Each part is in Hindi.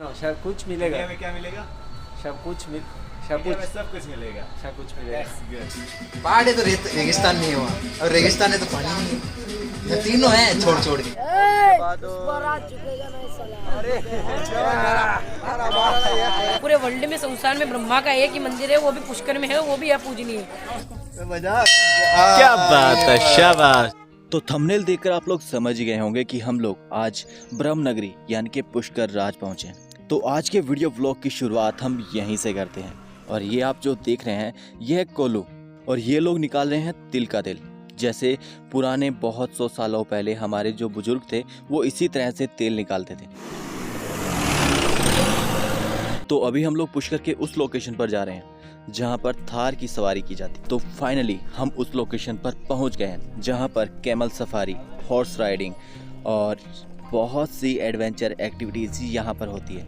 सब कुछ मिलेगा। इंडिया में क्या मिलेगा? सब कुछ इंडिया में सब कुछ मिलेगा। सब कुछ मिलेगा। That's good. पहाड़ है तो रेगिस्तान नहीं हुआ, और रेगिस्तान है तो पानी नहीं है। ये तीनों हैं छोड़ छोड़ के। पूरे वर्ल्ड में संसार में ब्रह्मा का एक ही मंदिर है, वो भी पुष्कर में है, वो भी है पूजनीय। क्या बात है, शाबाश। तो थंबनेल देखकर आप लोग समझ ही गए होंगे कि हम लोग आज ब्रह्म नगरी यानी कि पुष्कर राज पहुंचे। तो आज के वीडियो व्लॉग की शुरुआत हम यहीं से करते हैं। और ये आप जो देख रहे हैं ये है कोल्हू, और ये लोग निकाल रहे हैं तिल का तेल। जैसे पुराने बहुत 100 सालों पहले हमारे जो बुजुर्ग थे वो इसी तरह से तेल निकालते थे। तो अभी हम लोग पुष्कर के उस लोकेशन पर जा रहे हैं जहां पर थार की सवारी की जाती। तो फाइनली हम उस लोकेशन पर पहुंच गए हैं जहां पर कैमल सफारी, हॉर्स राइडिंग और बहुत सी एडवेंचर एक्टिविटीज यहां पर होती है।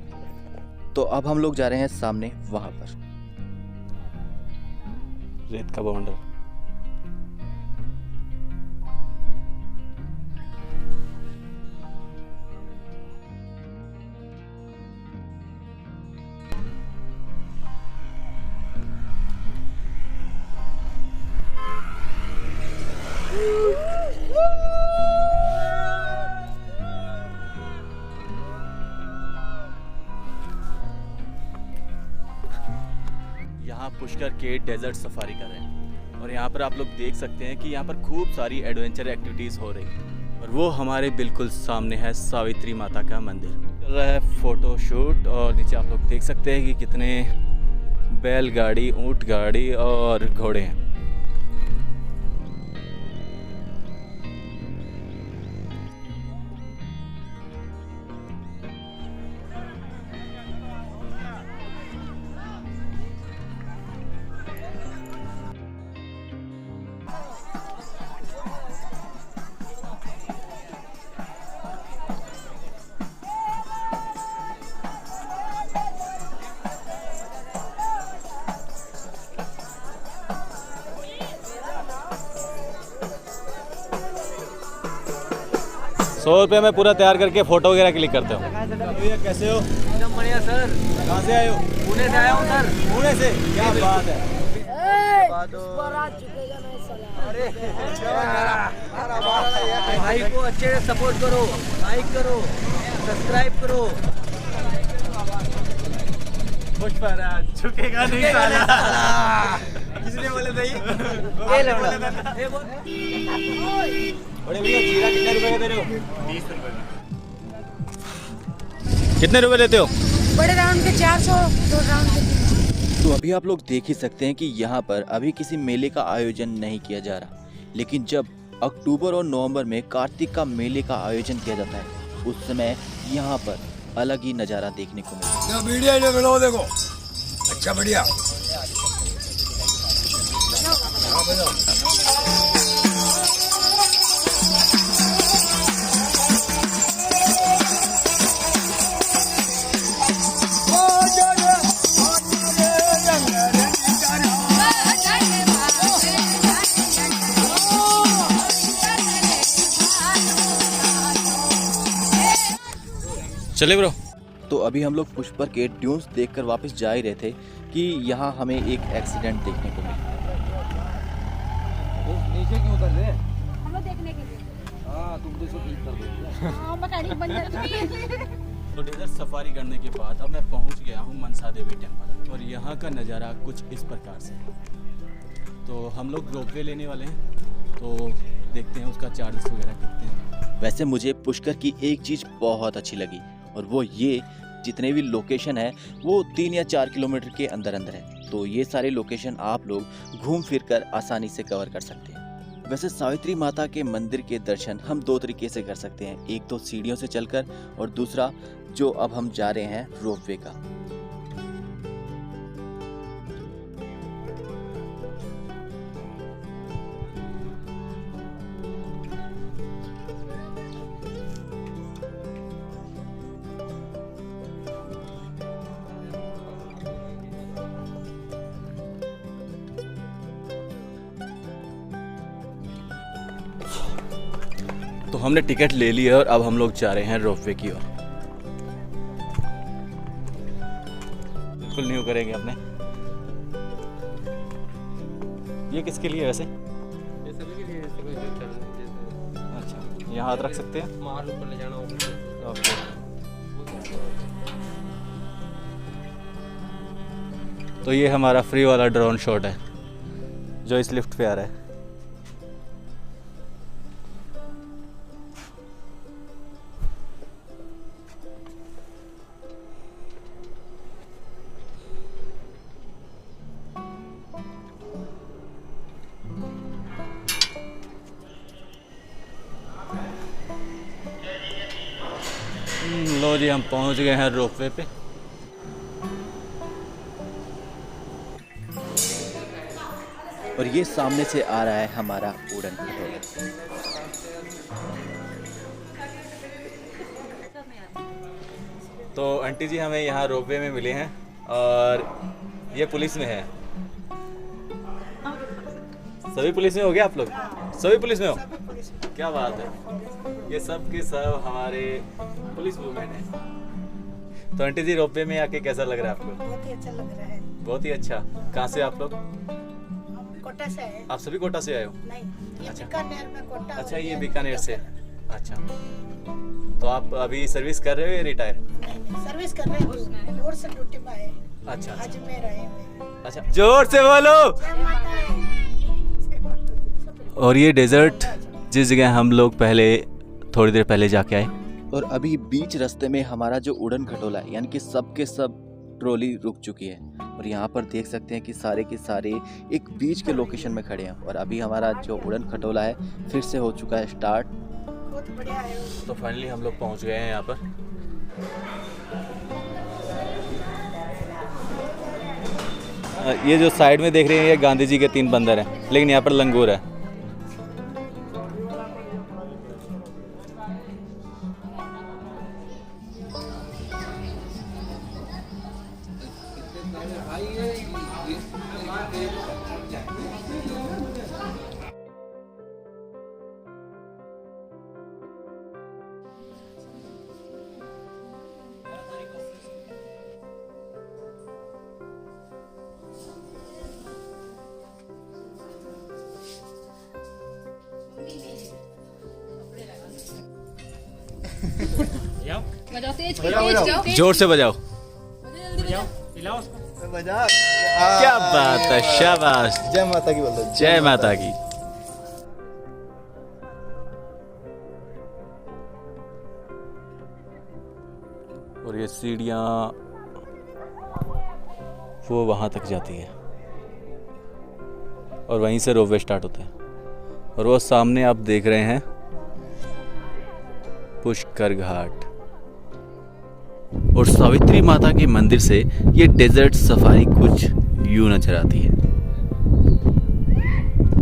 तो अब हम लोग जा रहे हैं सामने वहां पर। रेत का बाउंडर। यहाँ पुष्कर के डेजर्ट सफारी कर रहे हैं और यहाँ पर आप लोग देख सकते हैं कि यहाँ पर खूब सारी एडवेंचर एक्टिविटीज़ हो रही हैं। और वो हमारे बिल्कुल सामने है सावित्री माता का मंदिर। चल रहा है फोटो शूट और नीचे आप लोग देख सकते हैं कि कितने बैलगाड़ी, ऊंट गाड़ी और घोड़े हैं। ₹100 में पूरा तैयार करके फोटो वगैरह क्लिक करते हो। भैया कैसे हो? एकदम बढ़िया सर। कहाँ से आए हो? पुणे से आया हूँ सर। पुणे से? क्या बात है। भाई को अच्छे से सपोर्ट करो, लाइक करो, सब्सक्राइब करो। पुष्पराज झुकेगा नहीं साला। किसने बोले थे ये लड़का। बड़े भैया जीरा कितने रुपए का दे रहे हो? 20 रुपए। कितने रुपए लेते हो? बड़े राउंड के 400, 2 राउंड के। तो अभी आप लोग देख ही सकते हैं कि यहाँ पर अभी किसी मेले का आयोजन नहीं किया जा रहा, लेकिन जब अक्टूबर और नवंबर में कार्तिक का मेले का आयोजन किया जाता है उस समय यहाँ पर अलग ही नज़ारा देखने को मिलता है। वीडियो देखो, अच्छा बढ़िया। चले ब्रो। तो अभी हम लोग पुष्कर के ड्यून्स देखकर वापस जा ही रहे थे कि यहाँ हमें एक एक्सीडेंट देखने को मिला। नीचे क्यों उतर रहे? हम लोग देखने के लिए। हाँ तुम तो इसको क्लिक कर दो। हाँ, मैकेनिक बन जाते। तो डेजर्ट सफारी करने के बाद अब मैं पहुँच गया हूँ मनसा देवी टेम्पल और यहाँ का नज़ारा कुछ इस प्रकार से है। तो हम लोग रोपवे लेने वाले हैं, तो देखते हैं उसका चार्जेस वगैरह कितने हैं। वैसे मुझे पुष्कर की एक चीज़ बहुत अच्छी लगी और वो ये, जितने भी लोकेशन है वो 3 या 4 किलोमीटर के अंदर अंदर है। तो ये सारे लोकेशन आप लोग घूम फिर कर आसानी से कवर कर सकते हैं। वैसे सावित्री माता के मंदिर के दर्शन हम 2 तरीके से कर सकते हैं, एक तो सीढ़ियों से चलकर और दूसरा जो अब हम जा रहे हैं रोपवे का। तो हमने टिकट ले ली है और अब हम लोग जा रहे हैं रोपवे की ओर। बिल्कुल न्यू करेंगे अपने। ये किसके लिए वैसे? ये सभी के लिए सुबह जो चल रहे हैं। अच्छा, यहाँ हाथ रख सकते हैं। माल ऊपर ले जाना होगा। ओके। तो ये हमारा फ्री वाला ड्रोन शॉट है जो इस लिफ्ट पे आ रहा है। लो जी, हम पहुंच गए हैं रोपवे पे। और ये सामने से आ रहा है हमारा उड़न खटोला। तो आंटी जी हमें यहाँ रोपवे में मिले हैं और ये पुलिस में है। सभी पुलिस में हो गया आप लोग? सभी पुलिस में हो? क्या बात है, ये सब के सब हमारे पुलिस वुमेन है। तो आंटी जी रोपवे में आके कैसा लग रहा है आपको? बहुत ही अच्छा लग रहा है। बहुत ही अच्छा। कहाँ से आप लोग? कोटा से है। आप सभी कोटा से आए हो? नहीं, ये अच्छा। बीकानेर में कोटा। अच्छा, ये बीकानेर से। अच्छा, तो आप अभी सर्विस कर रहे हो या रिटायर? नहीं, सर्विस कर रहे हैं, दूर से ड्यूटी पे आए। अच्छा अच्छा। अजमेर आए हुए। अच्छा, जोर से बोलो। जय माता दी। और ये डेजर्ट जिस जगह हम लोग पहले थोड़ी देर पहले जाके आए, और अभी बीच रास्ते में हमारा जो उड़न खटोला है यानी कि सब के सब ट्रॉली रुक चुकी है। और यहाँ पर देख सकते हैं कि सारे के सारे एक बीच के लोकेशन में खड़े हैं। और अभी हमारा जो उड़न खटोला है फिर से हो चुका है स्टार्ट। बहुत बढ़िया है। तो फाइनली हम लोग पहुँच गए हैं यहाँ पर। ये जो साइड में देख रहे हैं ये गांधी जी के 3 बंदर हैं, लेकिन यहाँ पर लंगूर है। जोर से बजाओ। क्या बात है, शाबाश। जय माता की बोल दो। जय माता की। और ये सीढ़ियाँ वो वहाँ तक जाती है और वहीं से रोपवे स्टार्ट होता है। और वो सामने आप देख रहे हैं पुष्कर घाट। और सावित्री माता के मंदिर से ये डेजर्ट सफारी कुछ यूं नजर आती है।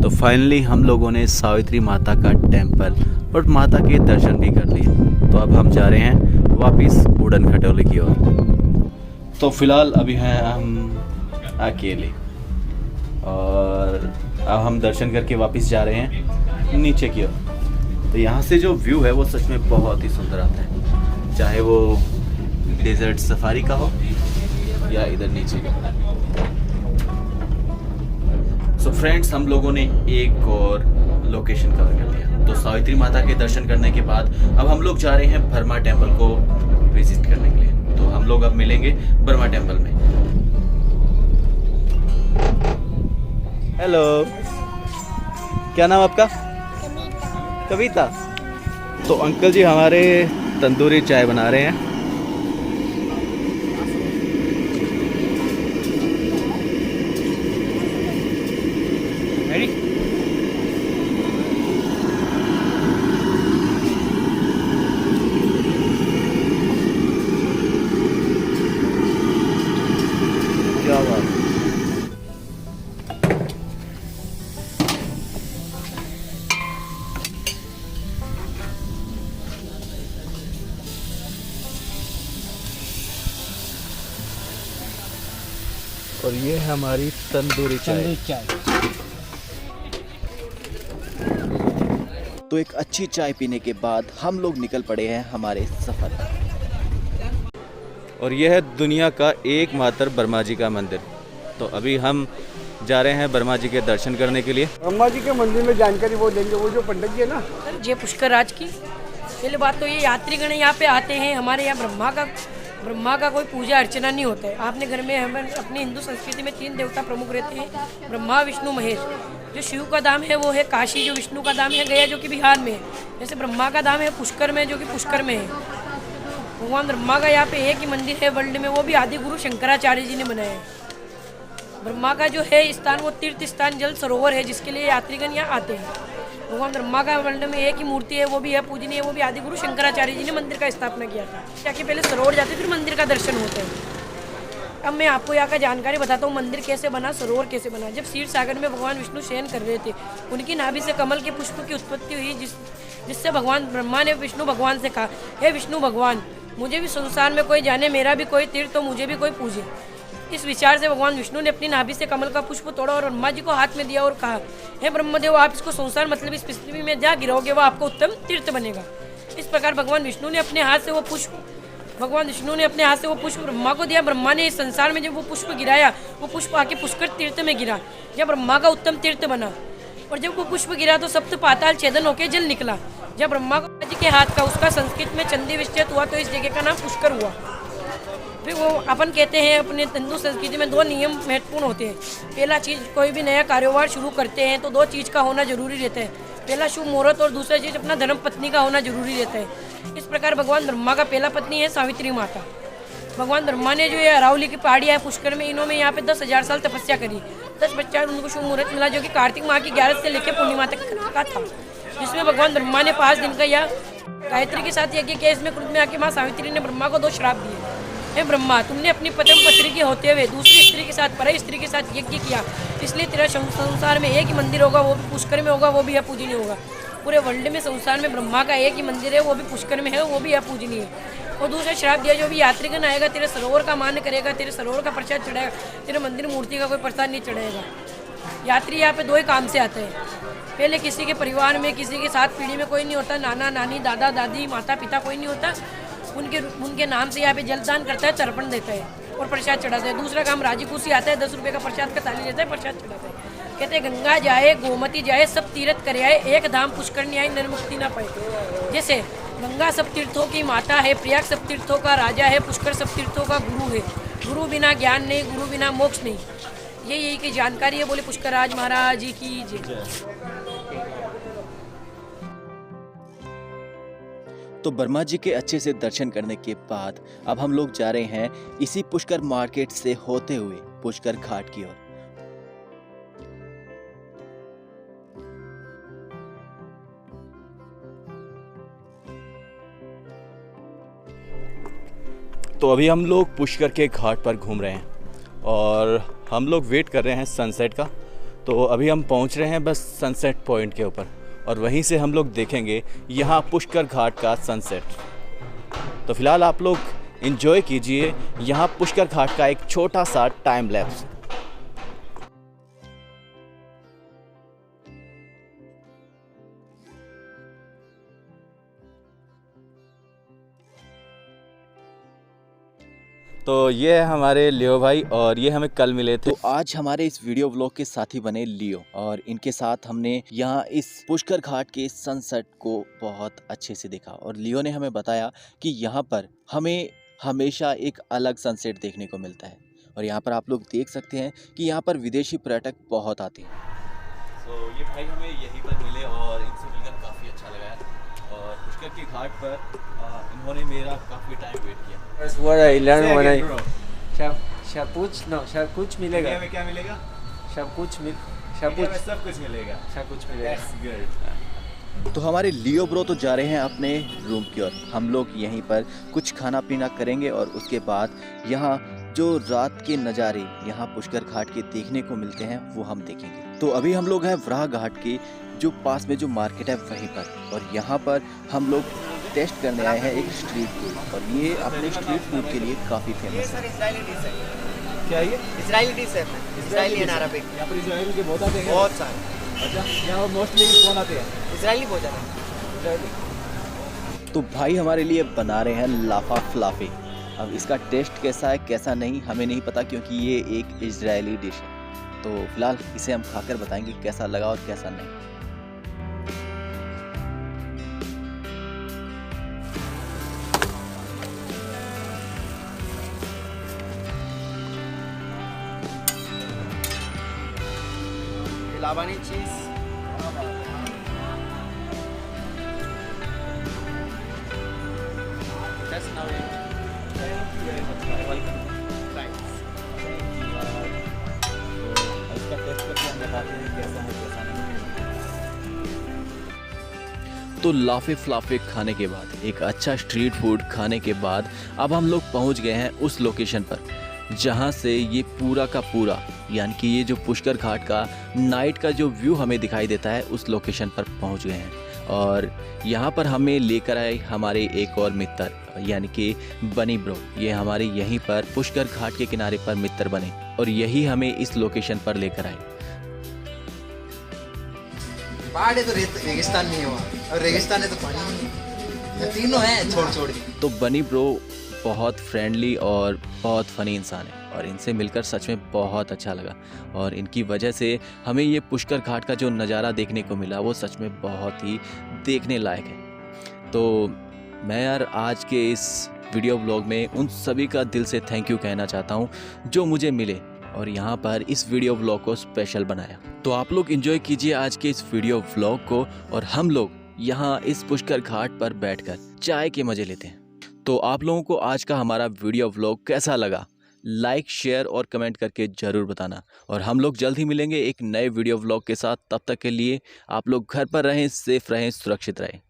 तो फाइनली हम लोगों ने सावित्री माता का टेंपल और माता के दर्शन भी कर लिए। तो अब हम जा रहे हैं वापस उड़न खटोले की ओर। तो फिलहाल अभी हैं हम अकेले और अब हम दर्शन करके वापस जा रहे हैं नीचे की ओर। तो यहाँ से जो व्यू है वो सच में बहुत ही सुंदर आता है, चाहे वो डेजर्ट सफारी का हो या इधर नीचे का। सो फ्रेंड्स, हम लोगों ने एक और लोकेशन कवर कर लिया। तो सावित्री माता के दर्शन करने के बाद अब हम लोग जा रहे हैं बर्मा टेम्पल को विजिट करने के लिए। तो हम लोग अब मिलेंगे बर्मा टेम्पल में। हेलो, क्या नाम आपका? कविता। तो अंकल जी हमारे तंदूरी चाय बना रहे हैं। क्या बात। और ये है हमारी तंदूरी चाय। तो एक अच्छी चाय पीने के बाद हम लोग निकल पड़े हैं हमारे सफर। और यह है दुनिया का एकमात्र ब्रह्मा जी का मंदिर। तो अभी हम जा रहे हैं ब्रह्मा जी के दर्शन करने के लिए। ब्रह्मा जी के मंदिर में जानकारी वो देंगे, वो जो पंडित जी है ना। सर जय पुष्कर राज की पहले बात तो ये यात्रीगण यहाँ पे आते हैं, हमारे यहाँ ब्रह्मा का कोई पूजा अर्चना नहीं होता है। आपने घर में हमें अपनी हिंदू संस्कृति में 3 देवता प्रमुख रहते हैं, ब्रह्मा विष्णु महेश। जो शिव का धाम है वो है काशी, जो विष्णु का धाम है गया जो कि बिहार में है। जैसे ब्रह्मा का धाम है पुष्कर में, जो कि पुष्कर में है। भगवान ब्रह्मा का यहाँ पे एक ही मंदिर है वर्ल्ड में, वो भी आदि गुरु शंकराचार्य जी ने बनाया है। ब्रह्मा का जो है स्थान वो तीर्थ स्थान जल सरोवर है, जिसके लिए यात्रीगण यहाँ आते हैं। भगवान ब्रह्मा का वर्ल्ड में एक ही मूर्ति है, वो भी है पूजनीय, वो भी आदि गुरु शंकराचार्य जी ने मंदिर का स्थापना किया था। जाके पहले सरोवर जाते फिर मंदिर का दर्शन होता है। अब मैं आपको यहाँ का जानकारी बताता हूँ, मंदिर कैसे बना, सरोवर कैसे बना। जब क्षीर सागर में भगवान विष्णु शयन कर रहे थे, उनकी नाभि से कमल के पुष्प की उत्पत्ति हुई, जिससे भगवान ब्रह्मा ने विष्णु भगवान से कहा, हे विष्णु भगवान, मुझे भी संसार में कोई जाने, मेरा भी कोई तीर्थ, तो मुझे भी कोई पूजे। इस विचार से भगवान विष्णु ने अपनी नाभि से कमल का पुष्प तोड़ा और ब्रह्मा जी को हाथ में दिया और कहा, हे ब्रह्मदेव, आप इसको संसार मतलब इस पृथ्वी में जा गिराओगे, वो आपको उत्तम तीर्थ बनेगा। इस प्रकार भगवान विष्णु ने अपने हाथ से वो पुष्प ब्रह्मा को दिया। ब्रह्मा ने इस संसार में जब वो पुष्प गिराया, वो पुष्प आके पुष्कर तीर्थ में गिरा, जब ब्रह्मा का उत्तम तीर्थ बना। और जब वो पुष्प गिरा तो सप्त पाताल छेदन होकर जल निकला। जब ब्रह्मा जी के हाथ का उसका संस्कृत में चंदी विच्छेद हुआ, तो इस जगह का नाम पुष्कर हुआ। फिर वो अपन कहते हैं अपने हिंदू संस्कृति में 2 नियम महत्वपूर्ण होते हैं। पहला चीज़, कोई भी नया कारोबार शुरू करते हैं तो 2 चीज़ का होना जरूरी रहता है। पहला शुभ मुहूर्त और दूसरा चीज़ अपना धर्म पत्नी का होना जरूरी रहता है। इस प्रकार भगवान ब्रह्मा का पहला पत्नी है सावित्री माता। भगवान ब्रह्मा ने जो ये अरावली की पहाड़ी है पुष्कर में, इन्होंने यहाँ पे 10,000 साल तपस्या करी। 10 बच्चा उनको शुभ मुहूर्त मिला, जो कि कार्तिक माह की 11 से लेकर पूर्णिमा तक का था, जिसमें भगवान ब्रह्मा ने 5 दिन का यह गायत्री के साथ यज्ञ किया। इसमें क्रोध में आके माँ सावित्री ने ब्रह्मा को 2 श्राप दिए। हे ब्रह्मा, तुमने अपनी प्रथम पत्री के होते हुए दूसरी स्त्री के साथ, पराई स्त्री के साथ यज्ञ किया, इसलिए तेरा संसार में एक ही मंदिर होगा, वो भी पुष्कर में होगा, वो भी अपूजनीय होगा। पूरे वर्ल्ड में संसार में ब्रह्मा का एक ही मंदिर है, वो भी पुष्कर में है, वो भी अपूजनीय है। और दूसरा श्राप दिया, जो भी यात्रीगण आएगा तेरे सरोवर का मान करेगा, तेरे सरोवर का प्रसाद चढ़ाएगा, तेरे मंदिर मूर्ति का कोई प्रसाद नहीं चढ़ाएगा। यात्री यहाँ पे 2 ही काम से आते हैं। पहले किसी के परिवार में, किसी के 7 पीढ़ी में कोई नहीं होता, नाना नानी दादा दादी माता पिता कोई नहीं होता, उनके नाम से यहाँ पे जलदान करता है, तर्पण देता है और प्रसाद चढ़ाता है। दूसरा काम राजी खुशी आता है, 10 रुपये का प्रसाद का थाली लेता है, प्रसाद चढ़ाता है। कहते हैं गंगा जाए गोमती जाए सब तीर्थ करे आए, एक धाम पुष्कर नहीं आए निर्मुक्ति ना पाए। जैसे गंगा सब तीर्थों की माता है, प्रयाग सब तीर्थों का राजा है, पुष्कर सब तीर्थों का गुरु है। गुरु बिना ज्ञान नहीं, गुरु बिना मोक्ष नहीं। यही की जानकारी है। बोले पुष्कर राज महाराज जी की जय। तो ब्रह्मा जी के अच्छे से दर्शन करने के बाद अब हम लोग जा रहे हैं इसी पुष्कर मार्केट से होते हुए पुष्कर घाट की ओर। तो अभी हम लोग पुष्कर के घाट पर घूम रहे हैं और हम लोग वेट कर रहे हैं सनसेट का। तो अभी हम पहुंच रहे हैं बस सनसेट पॉइंट के ऊपर और वहीं से हम लोग देखेंगे यहाँ पुष्कर घाट का सनसेट। तो फिलहाल आप लोग एंजॉय कीजिए यहाँ पुष्कर घाट का एक छोटा सा टाइम लैप्स। तो ये है हमारे लियो भाई और ये हमें कल मिले थे। तो आज हमारे इस वीडियो व्लॉग के साथी बने लियो और इनके साथ हमने यहाँ इस पुष्कर घाट के सनसेट को बहुत अच्छे से देखा और लियो ने हमें बताया कि यहाँ पर हमें हमेशा एक अलग सनसेट देखने को मिलता है और यहाँ पर आप लोग देख सकते हैं कि यहाँ पर विदेशी पर्यटक बहुत आते हैं। तो ये भाई हमें यहीं पर मिले और इनसे मिलकर काफ़ी अच्छा लगा है और पुष्कर के घाट पर इन्होंने मेरा काफ़ी टाइम वेट किया। That's what I learned when I सब कुछ मिलेगा। क्या मिलेगा? सब कुछ मिलेगा। तो हमारे लियो ब्रो तो जा रहे हैं अपने रूम की ओर। हम लोग यहीं पर कुछ खाना पीना करेंगे और उसके बाद यहाँ जो रात के नज़ारे यहाँ पुष्कर घाट के देखने को मिलते हैं वो हम देखेंगे। तो अभी हम लोग हैं वराह घाट के जो पास में जो मार्केट है वहीं पर और यहाँ पर हम लोग टेस्ट करने आए हैं एक स्ट्रीट फूड और ये अपने स्ट्रीट फूड के लिए काफ़ी फेमस है। इजरायली डिश है। क्या ये? इजरायली डिश है। Israeli and Arabic. यहाँ पर इजराइल के बहुत आते हैं। बहुत सारे। अच्छा, यहाँ मोस्टली कौन आते हैं? इजरायली भोजन है। तो भाई हमारे लिए बना रहे हैं लाफा फलाफे अब इसका टेस्ट कैसा है कैसा नहीं हमें नहीं पता, क्योंकि ये एक इजरायली डिश है। तो फिलहाल इसे हम खाकर बताएंगे कैसा लगा और कैसा नहीं। लाबानी चीज just now it welcome thanks इसका टेस्ट करके हम बताते हैं कैसा है कैसा नहीं। तो लाफे फ्लाफे खाने के बाद, एक अच्छा स्ट्रीट फूड खाने के बाद अब हम लोग पहुंच गए हैं उस लोकेशन पर जहां से ये पूरा का पूरा यानी कि ये जो पुष्कर घाट का नाइट का जो व्यू हमें दिखाई देता है उस लोकेशन पर पहुंच गए हैं। और यहाँ पर हमें लेकर आए हमारे एक और मित्र यानी कि बनी ब्रो। ये हमारे यहीं पर पुष्कर घाट के किनारे पर मित्र बने और यही हमें इस लोकेशन पर लेकर आए। पहाड़ है तो रेगिस्तान नहीं हुआ और रेगिस्तान है तो पानी नहीं, तीनों हैं छोड़ के। तो बनी ब्रो बहुत फ्रेंडली और बहुत फ़नी इंसान है और इनसे मिलकर सच में बहुत अच्छा लगा। और इनकी वजह से हमें ये पुष्कर घाट का जो नज़ारा देखने को मिला वो सच में बहुत ही देखने लायक है। तो मैं यार आज के इस वीडियो व्लॉग में उन सभी का दिल से थैंक यू कहना चाहता हूँ जो मुझे मिले और यहाँ पर इस वीडियो व्लॉग को स्पेशल बनाया। तो आप लोग एंजॉय कीजिए आज के इस वीडियो व्लॉग को और हम लोग यहाँ इस पुष्कर घाट पर बैठकर चाय के मज़े लेते हैं। तो आप लोगों को आज का हमारा वीडियो व्लॉग कैसा लगा लाइक शेयर और कमेंट करके ज़रूर बताना। और हम लोग जल्द ही मिलेंगे एक नए वीडियो व्लॉग के साथ। तब तक के लिए आप लोग घर पर रहें, सेफ रहें, सुरक्षित रहें।